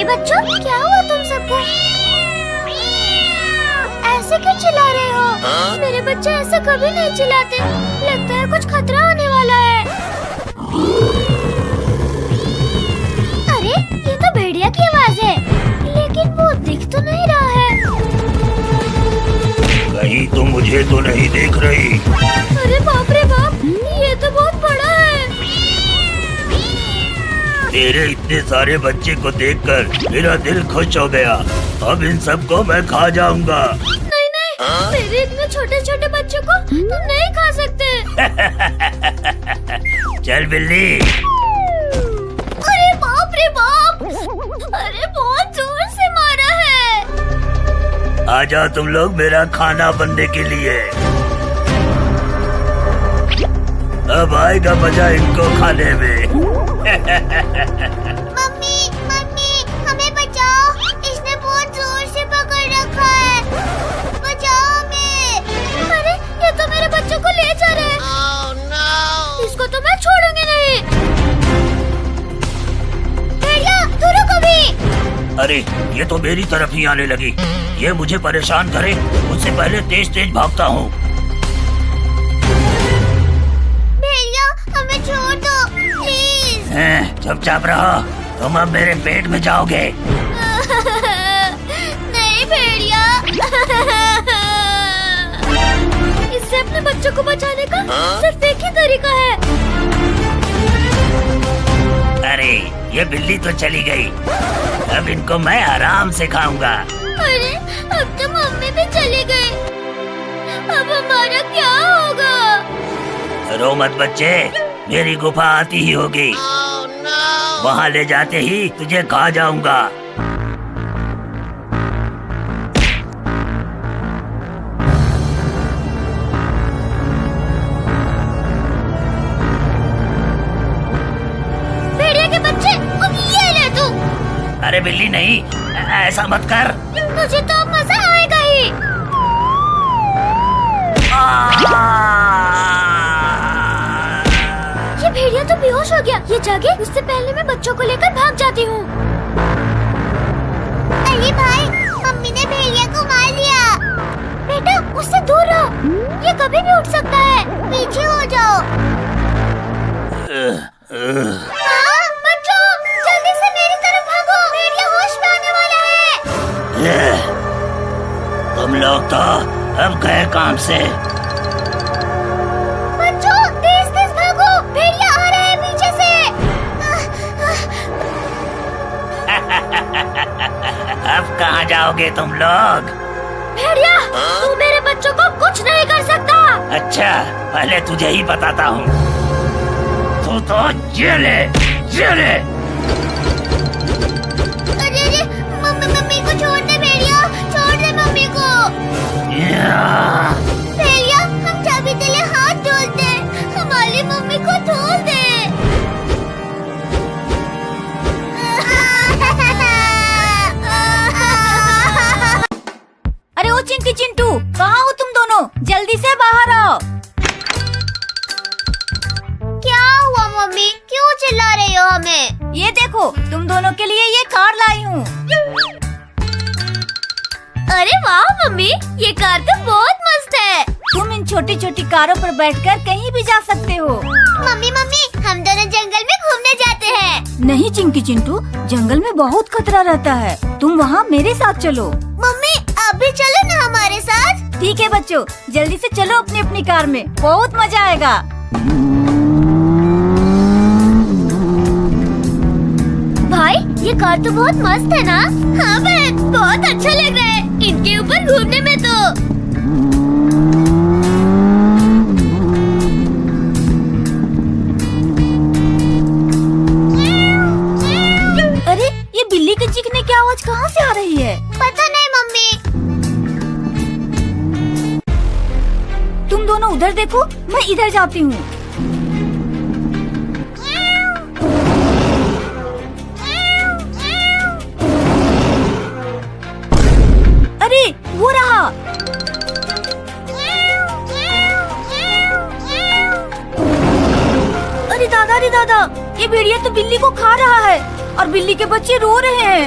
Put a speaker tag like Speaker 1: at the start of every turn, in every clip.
Speaker 1: बच्चों, क्या हुआ तुम सबको? ऐसे क्यों चिल्ला रहे हो? मेरे बच्चे ऐसे कभी नहीं चिल्लाते। लगता है कुछ खतरा आने वाला है। अरे, ये तो भेड़िया की आवाज है, लेकिन वो दिख तो नहीं रहा है।
Speaker 2: कहीं तो मुझे तो नहीं देख रही।
Speaker 1: अरे बाप रे बाप, ये तो बहुत बड़ा है।
Speaker 2: तेरे इतने सारे बच्चे को देखकर मेरा दिल खुश हो गया। अब इन सबको मैं खा जाऊंगा।
Speaker 1: नहीं नहीं, मेरे इतने छोटे छोटे बच्चों को तुम नहीं खा सकते।
Speaker 2: चल बिल्ली।
Speaker 1: अरे बाप रे बाप, अरे बहुत जोर से मारा है।
Speaker 2: आ जाओ तुम लोग मेरा खाना बनने के लिए। अब आएगा मजा इनको खाने में।
Speaker 1: मम्मी मम्मी, हमें बचाओ, इसने बहुत जोर से पकड़ रखा है। बचाओ हमें। अरे, ये तो मेरे बच्चों को ले जा रहा है। Oh, no. इसको तो मैं छोड़ूंगी नहीं। भेड़िया, तू रुक अभी।
Speaker 2: अरे, ये तो मेरी तरफ ही आने लगी। ये मुझे परेशान करे उससे पहले तेज तेज भागता हूँ।
Speaker 1: भेड़िया, हमें छोड़ दो प्लीज।
Speaker 2: चुपचाप रहो, तुम अब मेरे पेट में जाओगे।
Speaker 1: नहीं भेड़िया। इससे अपने बच्चों को बचाने का सिर्फ एक ही तरीका है।
Speaker 2: अरे, ये बिल्ली तो चली गई। अब इनको मैं आराम से खाऊंगा।
Speaker 1: अरे, अब तो मम्मी भी चली गई। अब हमारा क्या होगा?
Speaker 2: रो मत बच्चे, मेरी गुफा आती ही होगी।
Speaker 1: Oh, no.
Speaker 2: वहाँ ले जाते ही तुझे खा जाऊंगा।
Speaker 1: भेड़िया के बच्चे, अब ये ले तू।
Speaker 2: अरे बिल्ली नहीं, ऐसा मत कर।
Speaker 1: मुझे तो अब मजा आएगा ही। ये भेड़िया तो बेहोश हो गया। ये जागे उससे पहले मैं बच्चों को लेकर भाग जाती हूँ। अरे भाई, मम्मी ने भेड़िया को मार लिया। बेटा, उससे दूर रहो, ये कभी भी उठ सकता है। पीछे हो जाओ। हाँ, बच्चों, जल्दी से मेरी तरफ भागो। भेड़िया होश में आने वाला है।
Speaker 2: तुम लोग तो अब गए काम से।
Speaker 1: बच्चों, तेज तेज भागो, भेड़िया आ रहा है पीछे से।
Speaker 2: अब कहाँ जाओगे तुम लोग?
Speaker 1: भेड़िया, तू मेरे बच्चों को कुछ नहीं कर सकता।
Speaker 2: अच्छा, पहले तुझे ही बताता हूँ। तू तो जेले जेले।
Speaker 1: अरे, मम्मी को छोड़ दे भेड़िया, छोड़ दे मम्मी को। भेड़िया, हम चाबी के लिए हाथ जोड़ते, हमारी मम्मी को छोड़ दे।
Speaker 3: अरे ओ चिंकी चिंटू, कहाँ हो तुम दोनों? जल्दी से बाहर आओ।
Speaker 1: क्या हुआ मम्मी, क्यों चिल्ला रही हो हमें?
Speaker 3: ये देखो, तुम दोनों के लिए ये कार लाई हूँ।
Speaker 1: अरे वाह मम्मी, ये कार तो बहुत मस्त है।
Speaker 3: तुम इन छोटी छोटी कारों पर बैठकर कहीं भी जा सकते हो।
Speaker 1: मम्मी हम दोनों जंगल में घूमने जाते हैं।
Speaker 3: नहीं चिंकी चिंटू, जंगल में बहुत खतरा रहता है। तुम वहाँ मेरे साथ चलो।
Speaker 1: मम्मी, आप भी चलो ना हमारे साथ।
Speaker 3: ठीक है बच्चों, जल्दी से चलो अपनी अपनी कार में, बहुत मजा आएगा।
Speaker 1: भाई, ये कार तो बहुत मस्त है ना? हाँ बहन, बहुत अच्छा लग रहा है इनके ऊपर घूमने में तो।
Speaker 3: अरे, ये बिल्ली के चीखने की आवाज कहाँ से आ रही है?
Speaker 1: पता नहीं मम्मी।
Speaker 3: तुम दोनों उधर देखो, मैं इधर जाती हूँ। अरे, वो रहा। अरे दादा, ये भेड़िया तो बिल्ली को खा रहा है और बिल्ली के बच्चे रो रहे हैं।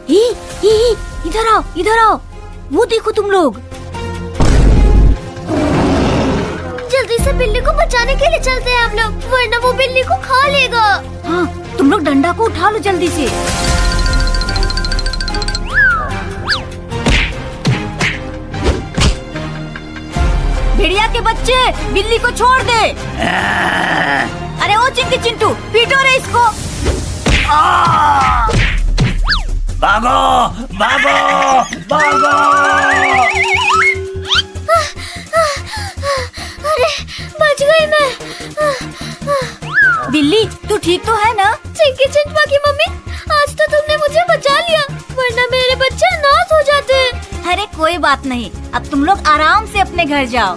Speaker 3: इधर आओ, वो देखो तुम लोग।
Speaker 1: जल्दी से बिल्ली को बचाने के लिए चलते हैं हम लोग, वरना वो बिल्ली को खा लेगा।
Speaker 3: हाँ, तुम लोग डंडा को उठा लो जल्दी से। भेड़िया के बच्चे, बिल्ली को छोड़ दे। अरे ओ चिंकी चिंटू, पीटो रे इसको।
Speaker 2: भागो भागो भागो।
Speaker 1: अरे बच गई मैं।
Speaker 3: बिल्ली तू ठीक तो है ना?
Speaker 1: चिंकी चिंटू की मम्मी, आज तो तुमने मुझे बचा लिया, वरना मेरे बच्चे नाश हो जाते।
Speaker 3: अरे कोई बात नहीं, अब तुम लोग आराम से अपने घर जाओ।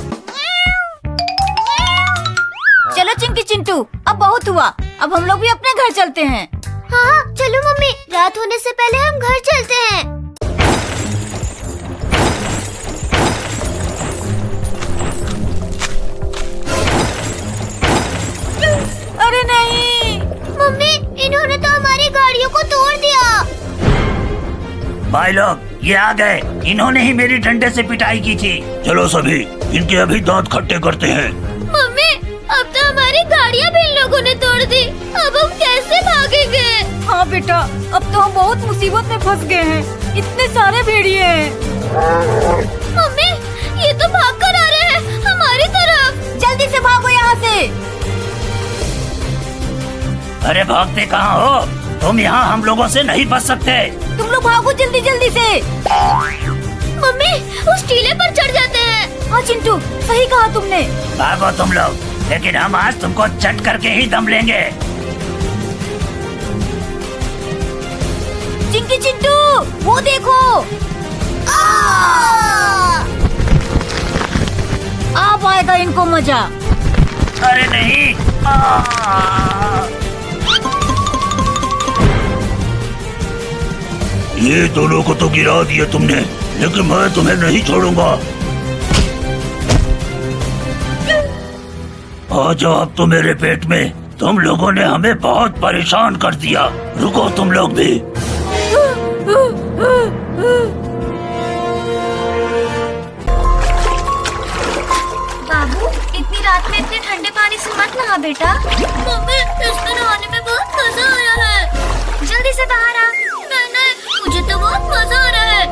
Speaker 3: चलो चिंकी चिंटू, अब बहुत हुआ, अब हम लोग भी अपने घर चलते हैं।
Speaker 1: हाँ चलो मम्मी, रात होने से पहले हम घर चलते हैं।
Speaker 3: अरे नहीं
Speaker 1: मम्मी, इन्होंने तो हमारी गाड़ियों को तोड़ दिया।
Speaker 2: भाई लोग ये आ गए, इन्होंने ही मेरी डंडे से पिटाई की थी। चलो सभी, इनके अभी दांत खट्टे करते हैं।
Speaker 1: मम्मी, अब तो हमारी गाड़ियाँ भी इन लोगों ने तोड़ दी, अब हम कैसे भागेंगे?
Speaker 3: हाँ बेटा, अब तो हम बहुत मुसीबत में फंस गए हैं, इतने सारे भेड़िए हैं।
Speaker 1: मम्मी, ये तो भाग कर आ रहे हैं हमारी तरफ।
Speaker 3: जल्दी से भागो यहाँ से।
Speaker 2: अरे भागते कहाँ हो तुम? यहाँ हम लोगों से नहीं बच सकते।
Speaker 3: तुम लोग भागो जल्दी जल्दी से।
Speaker 1: मम्मी, उस टीले पर चढ़ जाते हैं।
Speaker 3: हाँ चिंटू, सही कहा तुमने।
Speaker 2: भागो तुम लोग, लेकिन हम आज तुमको चट करके ही दम लेंगे।
Speaker 3: चिंकी चिंटू, वो देखो। आ पाएगा इनको मजा।
Speaker 2: अरे नहीं। ये दोनों को तो गिरा दिया तुमने, लेकिन मैं तुम्हें नहीं छोड़ूंगा। आ जाओ अब तो मेरे पेट में, तुम लोगों ने हमें बहुत परेशान कर दिया। रुको तुम लोग भी।
Speaker 1: बाबू, इतनी रात में इतने ठंडे पानी से मत नहा बेटा। मम्मी, इसमें नहाने में बहुत मजा आया है। जल्दी से बाहर आ। नहीं, मुझे तो बहुत मजा आ रहा है।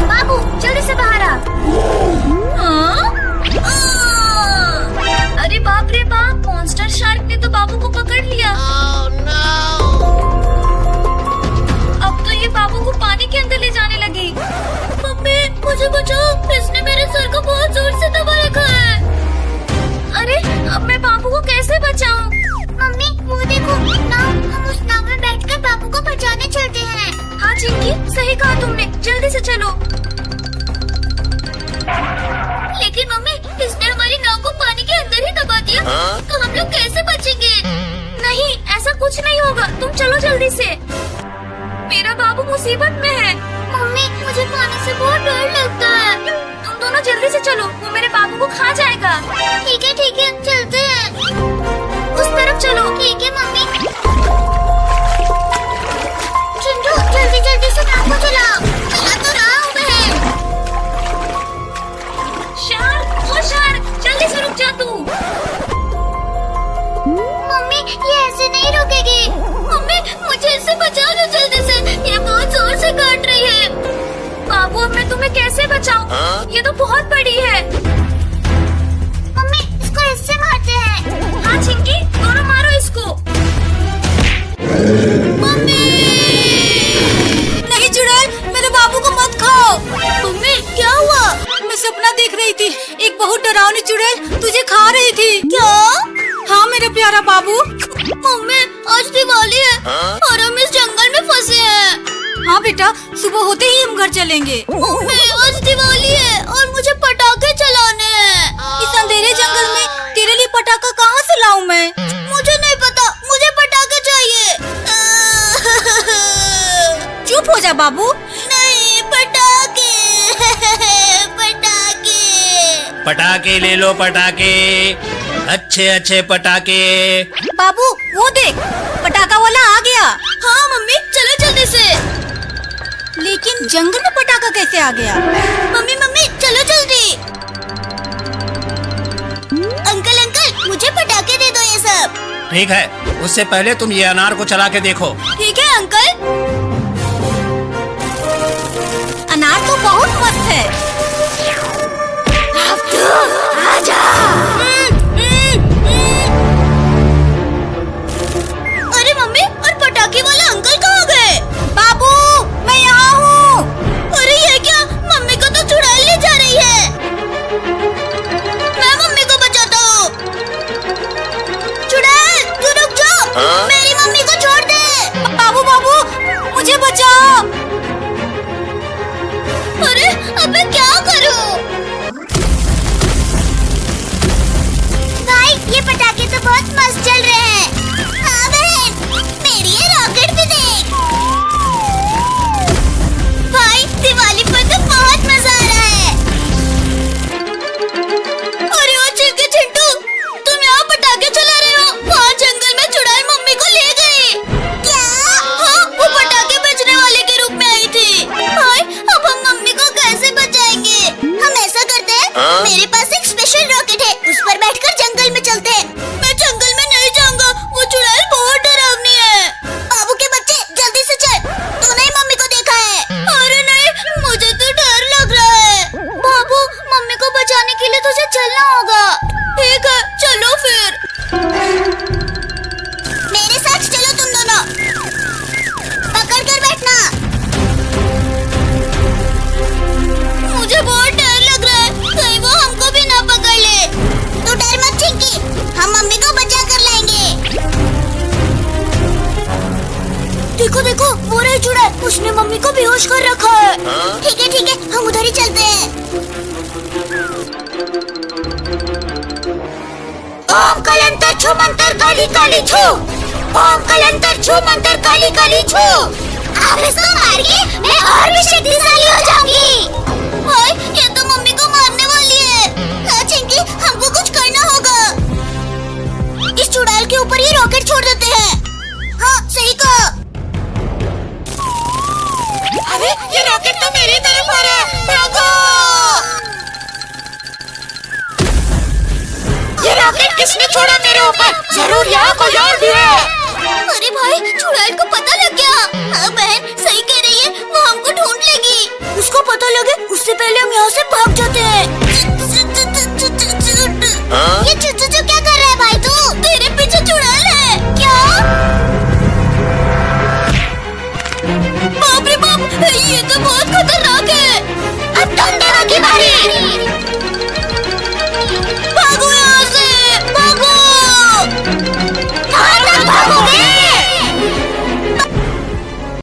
Speaker 1: बाबू, जल्दी से बाहर आ। अरे बाप रे बाप, मॉन्स्टर शार्क ने तो बाबू को पकड़ लिया। अब तो ये बाबू को पानी के अंदर ले जाने लगी। मम्मी, मुझे बचाओ, इसने मेरे सर को बहुत जोर से दबा रखा है। अरे अब मैं बाबू को कैसे बचाऊं? मम्मी, वो देखो नाव, हम उस नाव में बैठकर बाबू को बचाने चलते हैं। हाँ चिंकी, सही कहा तुमने, जल्दी से चलो। लेकिन मम्मी, इसने हमारी नाव को पानी के अंदर ही दबा दिया। तो हम लोग कैसे बचेंगे? नहीं, ऐसा कुछ नहीं होगा, तुम चलो जल्दी से। मेरा बाबू मुसीबत में है। मम्मी, मुझे पानी से बहुत डर लगता है। तुम दोनों जल्दी से चलो, वो मेरे बाबू को खा जाएगा। ठीक है, चलते हैं। उस तरफ चलो। ठीक है मम्मी। चिंटू, जल्दी से नाव को चलाओ। चला तो रहा हूँ मैं। शार्क, जल्दी से रुक जा तू। मम्मी, ये ऐसे नहीं रुकेगी। मम्मी, मुझे इससे बचा दो जल्दी से, ये बहुत जोर से काट रही है। बाबू, अब मैं तुम्हें कैसे बचाऊं? ये तो बहुत बड़ी है। मम्मी, इसको इससे मारते हैं। हाँ चिंकी, दोनों मारो इसको। मम्मी!
Speaker 3: नहीं चुड़ैल, मेरे बाबू को मत खाओ।
Speaker 1: मम्मी, क्या हुआ?
Speaker 3: मैं सपना देख रही थी, एक बहुत डरावनी चुड़ैल तुझे खा रही थी।
Speaker 1: क्या?
Speaker 3: हाँ मेरा प्यारा बाबू।
Speaker 1: मम्मी, आज दिवाली है और हम इस जंगल में फंसे हैं।
Speaker 3: हाँ बेटा, सुबह होते ही हम घर चलेंगे।
Speaker 1: मम्मी, आज दिवाली है और मुझे पटाखे चलाने हैं।
Speaker 3: इस अंधेरे जंगल में तेरे लिए पटाखा कहाँ से लाऊं मैं?
Speaker 1: मुझे नहीं पता, मुझे पटाखे चाहिए।
Speaker 3: चुप हो जा बाबू।
Speaker 1: नहीं, पटाखे।
Speaker 4: पटाखे ले लो, पटाखे। अच्छे अच्छे पटाखे।
Speaker 3: बाबू वो देख, पटाखा वाला आ गया। हाँ मम्मी चलो जल्दी से। लेकिन जंगल में पटाखा कैसे आ गया? मम्मी मम्मी चलो जल्दी।
Speaker 1: अंकल अंकल मुझे पटाखे दे दो ये सब।
Speaker 4: ठीक है, उससे पहले तुम ये अनार को चला के देखो।
Speaker 3: ठीक है अंकल। अनार तो बहुत मस्त है। अब तो आजा।
Speaker 1: अरे मम्मी, और पटाखे वाला अंकल कहाँ गए?
Speaker 3: बाबू मैं यहाँ हूँ।
Speaker 1: अरे ये क्या, मम्मी को तो चुड़ैल ले जा रही है। मैं मम्मी को बचाता हूँ। चुड़ैल तू रुक जाओ, मेरी मम्मी को छोड़ दे।
Speaker 3: बाबू बाबू मुझे बचाओ।
Speaker 1: अरे अब मैं क्या करूँ? भाई ये पटाखे तो बहुत मस्त चल रहे हैं। हाँ बहन, मेरी ये रॉकेट भी देख। भाई दिवाली पर तो बहुत मजा आ रहा है। अरे ओ चिंकी चिंटू, तुम यहाँ पटाखे चला रहे हो? वहाँ जंगल में चुड़ैल मम्मी को ले गई। क्या? हाँ, वो पटाखे बेचने वाले के रूप में आई थी। भाई अब हम मम्मी को कैसे बचाएंगे? हम ऐसा करते हैं, मेरे पास एक स्पेशल रॉकेट है, उस पर बैठकर जंगल में चलते हैं। मैं जंगल में नहीं जाऊंगा, वो चुड़ैल बहुत डरावनी है। बाबू के बच्चे जल्दी से चल, तूने ही मम्मी को देखा है। अरे नहीं, मुझे तो डर लग रहा है। बाबू मम्मी को बचाने के लिए तुझे चलना होगा। ठीक है चलो फिर। मेरे साथ चलो तुम दोनों, पकड़ कर बैठना। मुझे बहुत डर लग रहा है, कहीं वो हमको भी ना पकड़ ले। तू डर मत चिंकी, हम मम्मी को बचा कर लाएंगे। देखो देखो वो रही चुड़ैल, उसने मम्मी को बेहोश कर रखा है। ठीक है हम उधर ही चलते हैं। ओम कलंतर छू मंतर काली काली छू। ओम कलंतर छू मंतर काली काली छू। अब इसको मार के मैं और भी शक्तिशाली हो जाऊंगी। ओए, ये तो मम्मी को मारने वाली है। हाँ चिंकी, हमको कुछ करना होगा। इस चुड़ैल के ऊपर ये रॉकेट छोड़ देते हैं। हाँ सही कहा। अरे ये रॉकेट तो मेरी तरफ आ रहा है, भागो। ये रॉकेट किसने छोड़ा मेरे ऊपर? जरूर यहाँ कोई और भी है। अरे भाई चुड़ैल को पता लग गया। हाँ बहन सही कह रही है, वो हमको ढूंढ लेगी। उसको पता लगे उससे पहले हम यहाँ से भाग जाते हैं। ये चुचू क्या कर रहा है भाई तू? तेरे पीछे चुड़ैल है क्या? बाप रे बाप, ये तो बहुत खतरनाक है। अब तुम